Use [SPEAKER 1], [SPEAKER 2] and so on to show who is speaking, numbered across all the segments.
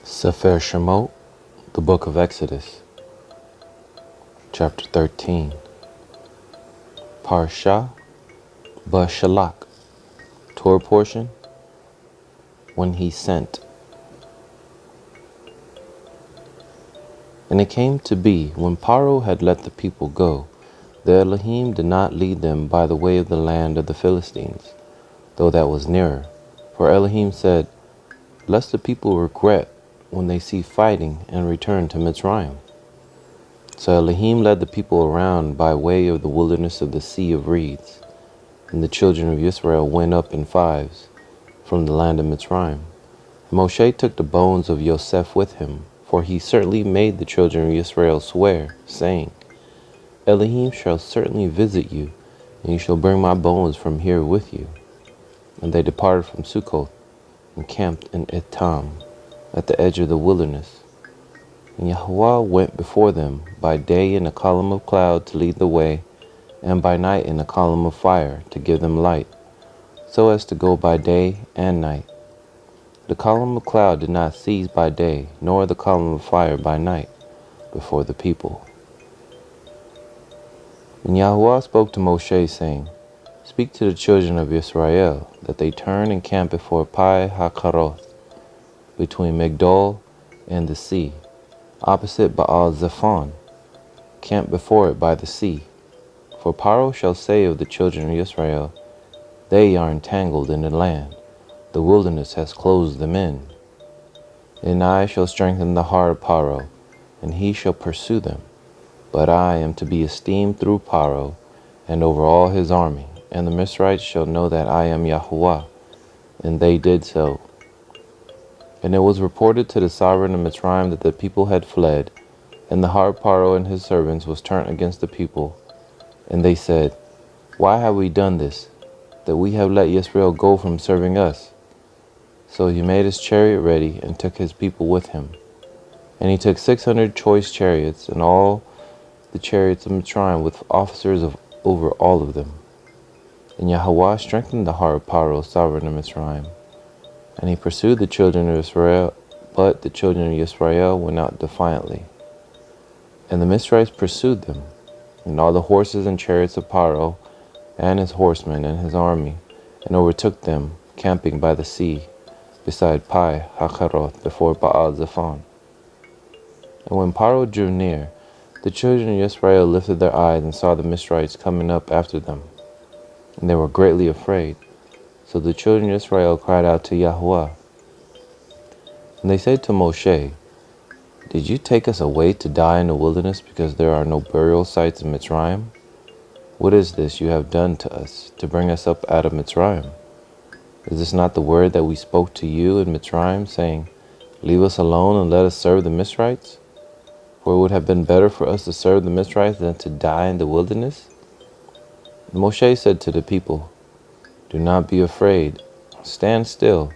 [SPEAKER 1] Sefer Shemot, the Book of Exodus, Chapter 13. Parsha Beshelech, TORAH Portion, when he sent. And it came to be, when Paro had let the people go, the Elohim did not lead them by the way of the land of the Philistines, though that was nearer. For Elohim said, lest the people regret when they see fighting and return to Mitzrayim. So Elohim led the people around by way of the wilderness of the Sea of Reeds, and the children of Israel went up in fives from the land of Mitzrayim. And Moshe took the bones of Yosef with him, for he certainly made the children of Israel swear, saying, Elohim shall certainly visit you, and you shall bring my bones from here with you. And they departed from Sukkoth, and camped in Etam, at the edge of the wilderness. And Yahweh went before them by day in a column of cloud to lead the way, and by night in a column of fire to give them light, so as to go by day and night. The column of cloud did not cease by day, nor the column of fire by night, before the people. And Yahweh spoke to Moshe, saying, Speak to the children of Israel, that they turn and camp before Pi HaKaroth, between Migdol and the sea, opposite Baal Zephon. Camp before it by the sea. For Paro shall say of the children of Israel, They are entangled in the land, the wilderness has closed them in. And I shall strengthen the heart of Paro, and he shall pursue them. But I am to be esteemed through Paro, and over all his army, and the Mizrahites shall know that I am Yahuwah. And they did so. And it was reported to the sovereign of Mitzrayim that the people had fled, and the heart of Paro and his servants was turned against the people. And they said, Why have we done this, that we have let Israel go from serving us? So he made his chariot ready, and took his people with him. And he took 600 choice chariots, and all the chariots of Mitzrayim, with officers over all of them. And Yahweh strengthened the heart of Paro, sovereign of Mitzrayim. And he pursued the children of Israel, but the children of Israel went out defiantly. And the Mizrahites pursued them, and all the horses and chariots of Paro, and his horsemen and his army, and overtook them, camping by the sea, beside Pi HaKaroth, before Baal Zephon. And when Paro drew near, the children of Israel lifted their eyes and saw the Mizrahites coming up after them, and they were greatly afraid. So the children of Israel cried out to Yahweh. And they said to Moshe, Did you take us away to die in the wilderness because there are no burial sites in Mitzrayim? What is this you have done to us to bring us up out of Mitzrayim? Is this not the word that we spoke to you in Mitzrayim, saying, Leave us alone and let us serve the Mizrahites? For it would have been better for us to serve the Mizrahites than to die in the wilderness? And Moshe said to the people, Do not be afraid. Stand still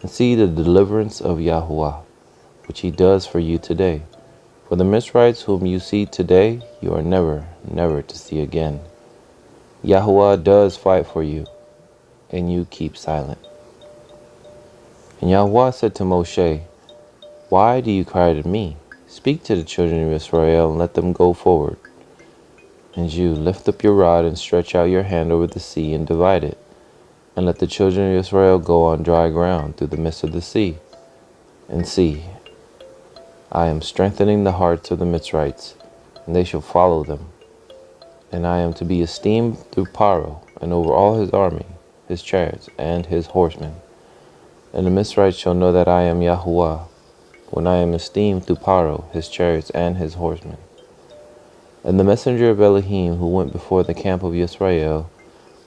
[SPEAKER 1] and see the deliverance of Yahweh, which he does for you today. For the Mizrahites whom you see today, you are never, never to see again. Yahweh does fight for you, and you keep silent. And Yahweh said to Moshe, Why do you cry to me? Speak to the children of Israel and let them go forward. And you lift up your rod and stretch out your hand over the sea and divide it. And let the children of Israel go on dry ground through the midst of the sea. And see, I am strengthening the hearts of the Mizrahites, and they shall follow them. And I am to be esteemed through Paro, and over all his army, his chariots, and his horsemen. And the Mizrahites shall know that I am Yahuwah, when I am esteemed through Paro, his chariots, and his horsemen. And the messenger of Elohim, who went before the camp of Israel,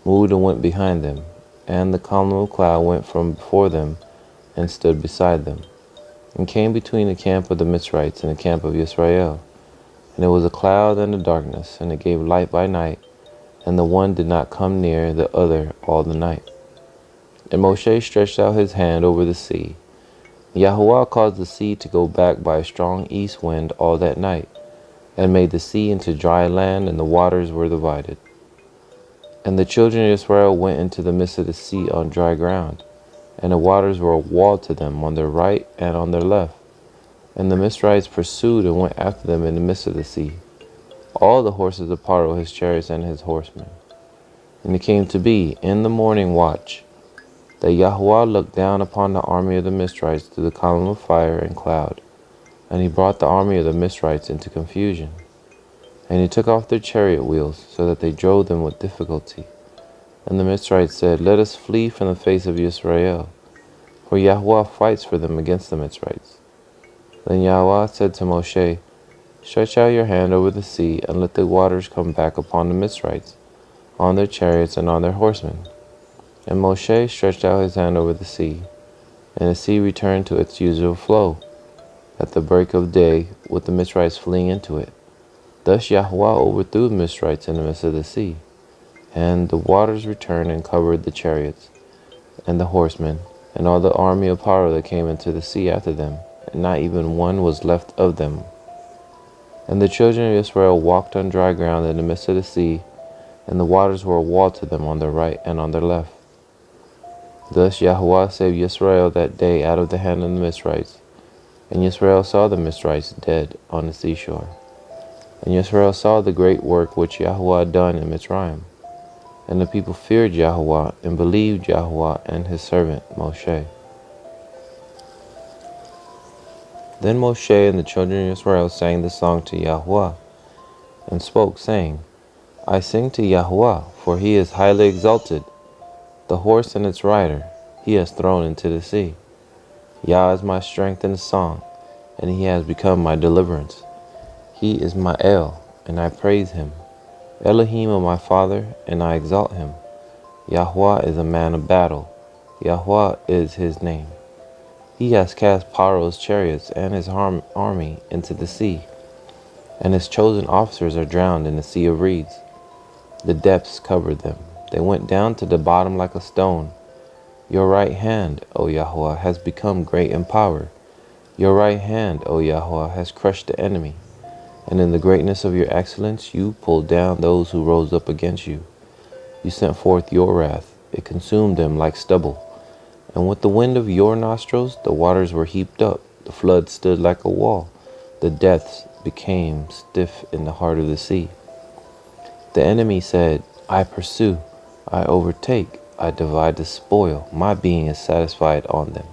[SPEAKER 1] moved and went behind them. And the column of cloud went from before them, and stood beside them, and came between the camp of the Mizrahites and the camp of Israel. And it was a cloud and a darkness, and it gave light by night, and the one did not come near the other all the night. And Moshe stretched out his hand over the sea. Yahweh caused the sea to go back by a strong east wind all that night, and made the sea into dry land, and the waters were divided. And the children of Israel went into the midst of the sea on dry ground, and the waters were a wall to them on their right and on their left. And the Mizraites pursued and went after them in the midst of the sea, all the horses of Paro, his chariots, and his horsemen. And it came to be, in the morning watch, that Yahweh looked down upon the army of the Mizraites through the column of fire and cloud, and he brought the army of the Mizraites into confusion. And he took off their chariot wheels, so that they drove them with difficulty. And the Mizraites said, Let us flee from the face of Israel, for Yahweh fights for them against the Mizraites. Then Yahweh said to Moshe, Stretch out your hand over the sea, and let the waters come back upon the Mizraites, on their chariots and on their horsemen. And Moshe stretched out his hand over the sea, and the sea returned to its usual flow at the break of day, with the Mizraites fleeing into it. Thus Yahweh overthrew the Mizraites in the midst of the sea, and the waters returned and covered the chariots and the horsemen, and all the army of Paro that came into the sea after them, and not even one was left of them. And the children of Israel walked on dry ground in the midst of the sea, and the waters were a wall to them on their right and on their left. Thus Yahweh saved Israel that day out of the hand of the Mizraites. And Israel saw the Mizraites dead on the seashore. And Israel saw the great work which Yahweh had done in Mitzrayim. And the people feared Yahweh and believed Yahweh and his servant Moshe. Then Moshe and the children of Israel sang the song to Yahweh, and spoke, saying, I sing to Yahweh, for he is highly exalted. The horse and its rider he has thrown into the sea. Yah is my strength and song, and he has become my deliverance. He is my El, and I praise him. Elohim of my father, and I exalt him. Yahweh is a man of battle. Yahweh is his name. He has cast Paro's chariots and his army into the sea, and his chosen officers are drowned in the sea of reeds. The depths covered them. They went down to the bottom like a stone. Your right hand, O Yahweh, has become great in power. Your right hand, O Yahweh, has crushed the enemy. And in the greatness of your excellence, you pulled down those who rose up against you. You sent forth your wrath. It consumed them like stubble. And with the wind of your nostrils, the waters were heaped up. The flood stood like a wall. The depths became stiff in the heart of the sea. The enemy said, I pursue, I overtake, I divide the spoil. My being is satisfied on them.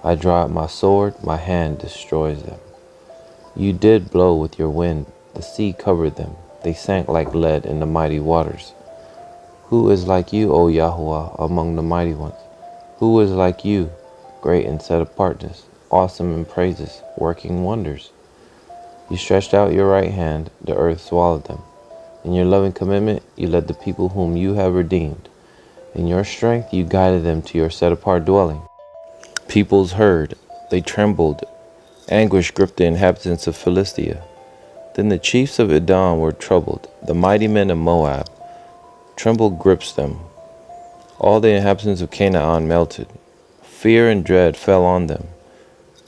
[SPEAKER 1] I draw out my sword, my hand destroys them. You did blow with your wind. The sea covered them. They sank like lead in the mighty waters. Who is like you, O Yahweh, among the mighty ones? Who is like you, great in set apartness, awesome in praises, working wonders? You stretched out your right hand, the earth swallowed them. In your loving commitment, you led the people whom you have redeemed. In your strength, you guided them to your set-apart dwelling. Peoples heard, they trembled. Anguish gripped the inhabitants of Philistia. Then the chiefs of Edom were troubled. The mighty men of Moab. Tremble grips them. All the inhabitants of Canaan melted. Fear and dread fell on them.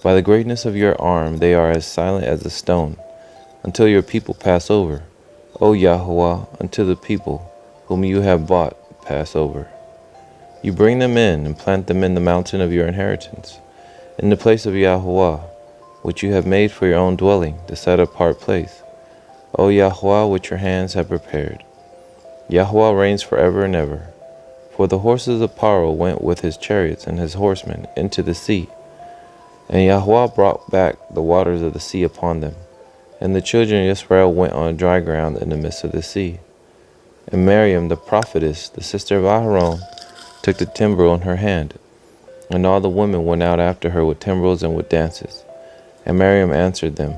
[SPEAKER 1] By the greatness of your arm, they are as silent as a stone, until your people pass over. O Yahweh, unto the people whom you have bought pass over. You bring them in and plant them in the mountain of your inheritance, in the place of Yahweh, which you have made for your own dwelling, the set-apart place. O Yahweh, which your hands have prepared. Yahweh reigns forever and ever. For the horses of Paro went with his chariots and his horsemen into the sea, and Yahweh brought back the waters of the sea upon them. And the children of Israel went on dry ground in the midst of the sea. And Miriam the prophetess, the sister of Aharon, took the timbrel in her hand, and all the women went out after her with timbrels and with dances. And Miriam answered them,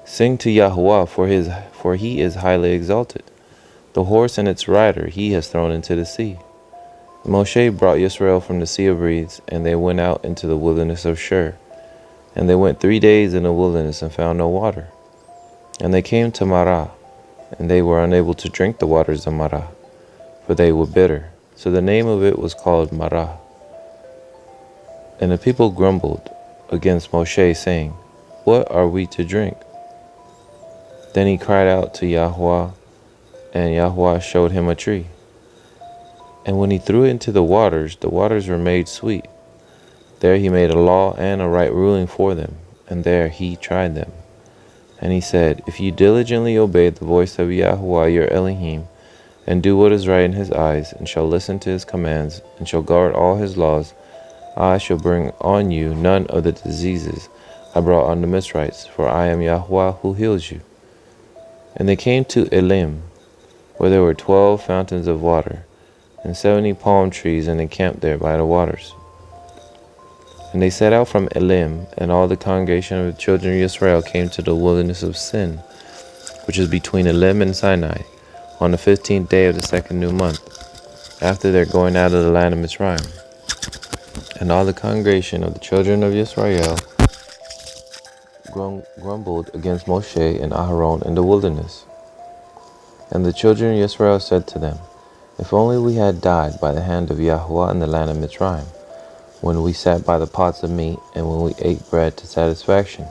[SPEAKER 1] Sing to Yahweh, for he is highly exalted. The horse and its rider he has thrown into the sea. And Moshe brought Israel from the sea of reeds, and they went out into the wilderness of Shur. And they went 3 days in the wilderness and found no water. And they came to Marah, and they were unable to drink the waters of Marah, for they were bitter. So the name of it was called Marah. And the people grumbled against Moshe, saying, What are we to drink? Then he cried out to Yahweh, and Yahweh showed him a tree. And when he threw it into the waters were made sweet. There he made a law and a right ruling for them, and there he tried them. And he said, If you diligently obey the voice of Yahuwah your Elohim, and do what is right in his eyes, and shall listen to his commands, and shall guard all his laws, I shall bring on you none of the diseases I brought on the Mizrites, for I am Yahuwah who heals you. And they came to Elim, where there were 12 fountains of water, and 70 palm trees, and encamped there by the waters. And they set out from Elim, and all the congregation of the children of Israel came to the wilderness of Sin, which is between Elim and Sinai, on the 15th day of the second new month, after their going out of the land of Mizraim. And all the congregation of the children of Israel grumbled against Moshe and Aharon in the wilderness. And the children of Israel said to them, If only we had died by the hand of Yahuwah in the land of Mizraim, when we sat by the pots of meat, and when we ate bread to satisfaction.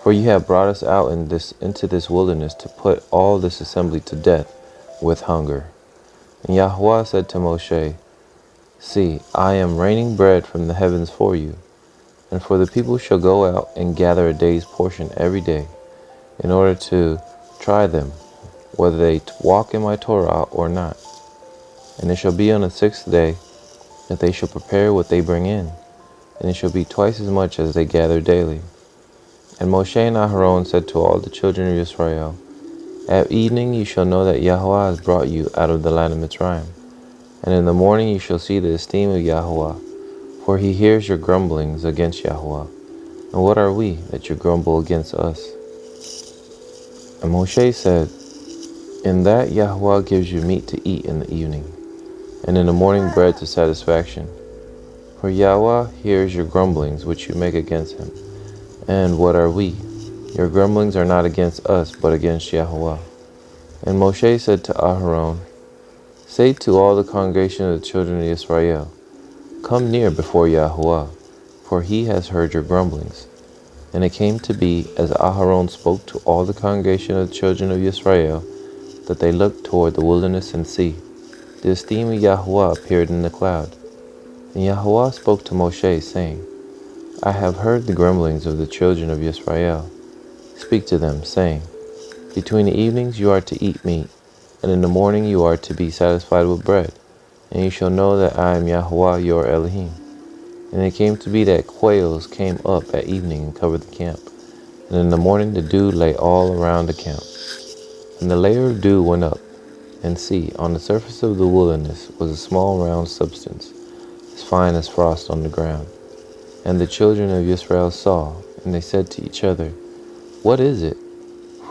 [SPEAKER 1] For you have brought us out into this wilderness to put all this assembly to death with hunger. And Yahuwah said to Moshe, See, I am raining bread from the heavens for you, and for the people shall go out and gather a day's portion every day, in order to try them, whether they walk in my Torah or not. And it shall be on the 6th day that they shall prepare what they bring in, and it shall be twice as much as they gather daily. And Moshe and Aharon said to all the children of Israel, At evening you shall know that Yahuwah has brought you out of the land of Mitzrayim, and in the morning you shall see the esteem of Yahuwah, for he hears your grumblings against Yahuwah. And what are we that you grumble against us? And Moshe said, In that Yahuwah gives you meat to eat in the evening, and in the morning bread to satisfaction. For Yahweh hears your grumblings which you make against him. And what are we? Your grumblings are not against us, but against Yahuwah. And Moshe said to Aharon, Say to all the congregation of the children of Israel, Come near before Yahuwah, for he has heard your grumblings. And it came to be, as Aharon spoke to all the congregation of the children of Israel, that they looked toward the wilderness and see. The esteem of Yahuwah appeared in the cloud. And Yahuwah spoke to Moshe, saying, I have heard the grumblings of the children of Israel. Speak to them, saying, Between the evenings you are to eat meat, and in the morning you are to be satisfied with bread, and you shall know that I am Yahuwah your Elohim. And it came to be that quails came up at evening and covered the camp, and in the morning the dew lay all around the camp. And the layer of dew went up, and see, on the surface of the wilderness was a small round substance, as fine as frost on the ground. And the children of Israel saw, and they said to each other, What is it?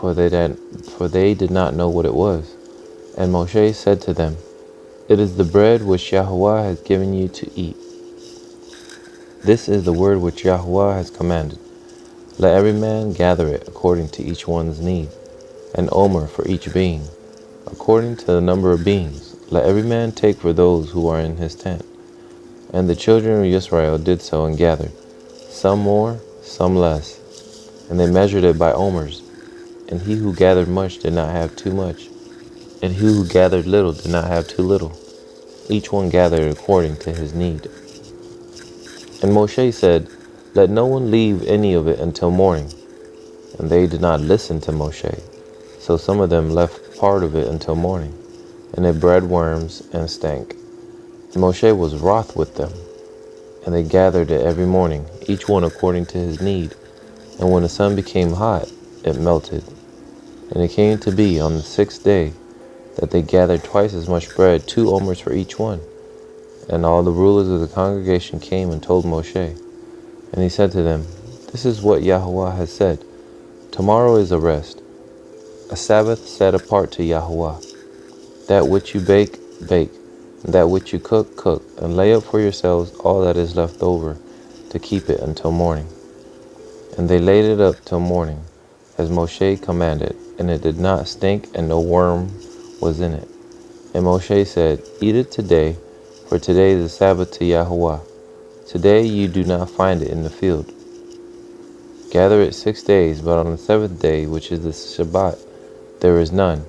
[SPEAKER 1] For they did not know what it was. And Moshe said to them, It is the bread which Yahuwah has given you to eat. This is the word which Yahuwah has commanded. Let every man gather it according to each one's need, an omer for each being. According to the number of beings, let every man take for those who are in his tent. And the children of Israel did so and gathered, some more, some less. And they measured it by omers. And he who gathered much did not have too much, and he who gathered little did not have too little. Each one gathered according to his need. And Moshe said, Let no one leave any of it until morning. And they did not listen to Moshe. So some of them left part of it until morning, and it bred worms and stank. And Moshe was wroth with them, and they gathered it every morning, each one according to his need. And when the sun became hot, it melted. And it came to be on the 6th day that they gathered twice as much bread, 2 omers for each one. And all the rulers of the congregation came and told Moshe. And he said to them, This is what Yahuwah has said. Tomorrow is a rest, a Sabbath set apart to Yahuwah. That which you bake, bake, and that which you cook, cook, and lay up for yourselves all that is left over, to keep it until morning. And they laid it up till morning, as Moshe commanded, and it did not stink, and no worm was in it. And Moshe said, Eat it today, for today is the Sabbath to Yahuwah. Today you do not find it in the field. Gather it 6 days, but on the 7th day, which is the Shabbat, there is none.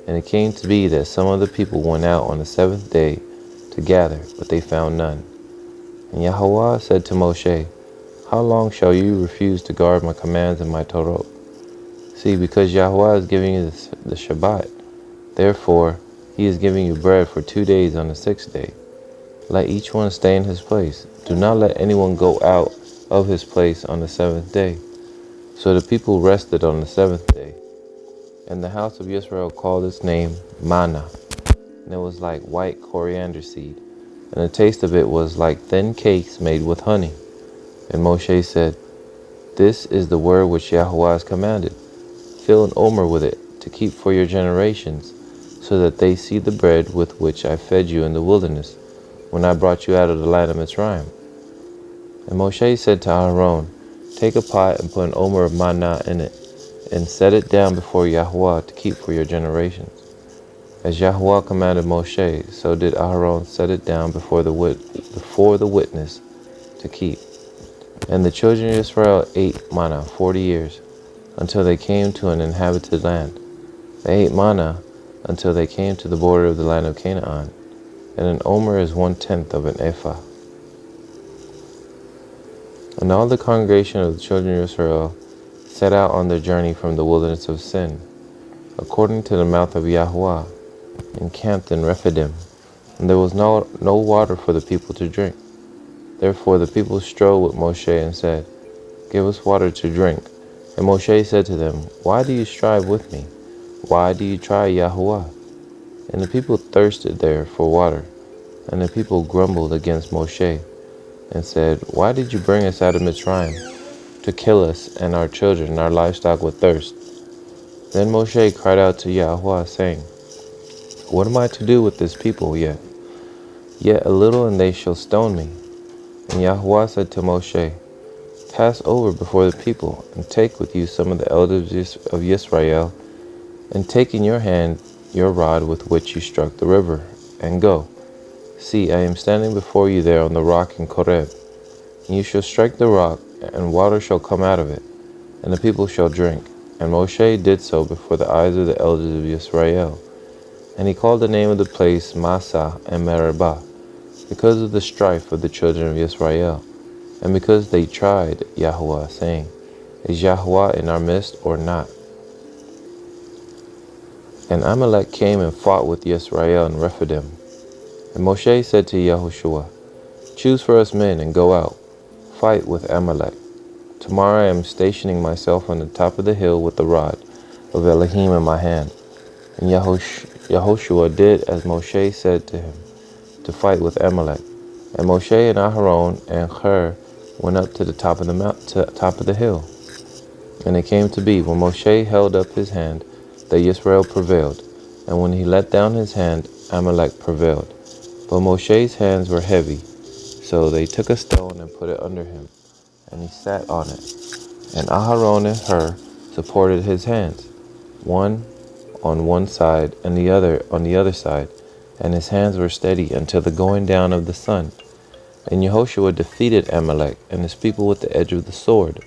[SPEAKER 1] And it came to be that some of the people went out on the 7th day to gather, but they found none. And Yahuwah said to Moshe, How long shall you refuse to guard my commands and my Torah? See, because Yahweh is giving you the Shabbat, therefore he is giving you bread for 2 days on the 6th day. Let each one stay in his place. Do not let anyone go out of his place on the 7th day. So the people rested on the 7th day. And the house of Israel called its name manna, and it was like white coriander seed, and the taste of it was like thin cakes made with honey. And Moshe said, This is the word which Yahweh has commanded. Fill an omer with it, to keep for your generations, so that they see the bread with which I fed you in the wilderness, when I brought you out of the land of Mitzrayim. And Moshe said to Aaron, Take a pot and put an omer of manna in it, and set it down before Yahweh to keep for your generations. As Yahweh commanded Moshe, so did Aaron set it down before the witness to keep. And the children of Israel ate manna 40 years, until they came to an inhabited land. They ate manna until they came to the border of the land of Canaan, and an omer is 1/10 of an ephah. And all the congregation of the children of Israel set out on their journey from the wilderness of Sin, according to the mouth of Yahweh, encamped in Rephidim, and there was no water for the people to drink. Therefore the people strove with Moshe and said, Give us water to drink. And Moshe said to them, Why do you strive with me? Why do you try Yahweh? And the people thirsted there for water. And the people grumbled against Moshe, and said, Why did you bring us out of Mitzrayim, to kill us and our children and our livestock with thirst? Then Moshe cried out to Yahweh, saying, What am I to do with this people yet? Yet a little, and they shall stone me. And Yahweh said to Moshe, Pass over before the people, and take with you some of the elders of Israel, and take in your hand your rod with which you struck the river, and go. See, I am standing before you there on the rock in Koreb. And you shall strike the rock, and water shall come out of it, and the people shall drink. And Moshe did so before the eyes of the elders of Israel. And he called the name of the place Massah and Meribah, because of the strife of the children of Israel, and because they tried Yahweh, saying, Is Yahweh in our midst or not? And Amalek came and fought with Israel in Rephidim. And Moshe said to Yahushua, Choose for us men and go out, fight with Amalek. Tomorrow I am stationing myself on the top of the hill with the rod of Elohim in my hand. And Yahushua did as Moshe said to him, to fight with Amalek. And Moshe and Aharon and Hur went up to the top of the hill. And it came to be, when Moshe held up his hand, that Israel prevailed, and when he let down his hand, Amalek prevailed. But Moshe's hands were heavy, so they took a stone and put it under him, and he sat on it. And Aharon and Hur supported his hands, one on one side and the other on the other side, and his hands were steady until the going down of the sun. And Yehoshua defeated Amalek and his people with the edge of the sword.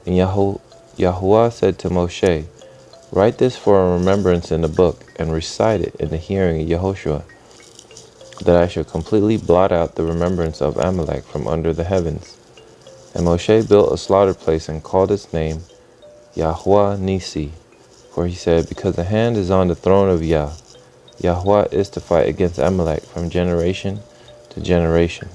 [SPEAKER 1] And Yahuwah said to Moshe, Write this for a remembrance in the book, and recite it in the hearing of Yehoshua, that I shall completely blot out the remembrance of Amalek from under the heavens. And Moshe built a slaughter place and called its name Yahweh Nisi, for he said, Because the hand is on the throne of Yahweh is to fight against Amalek from generation to generation.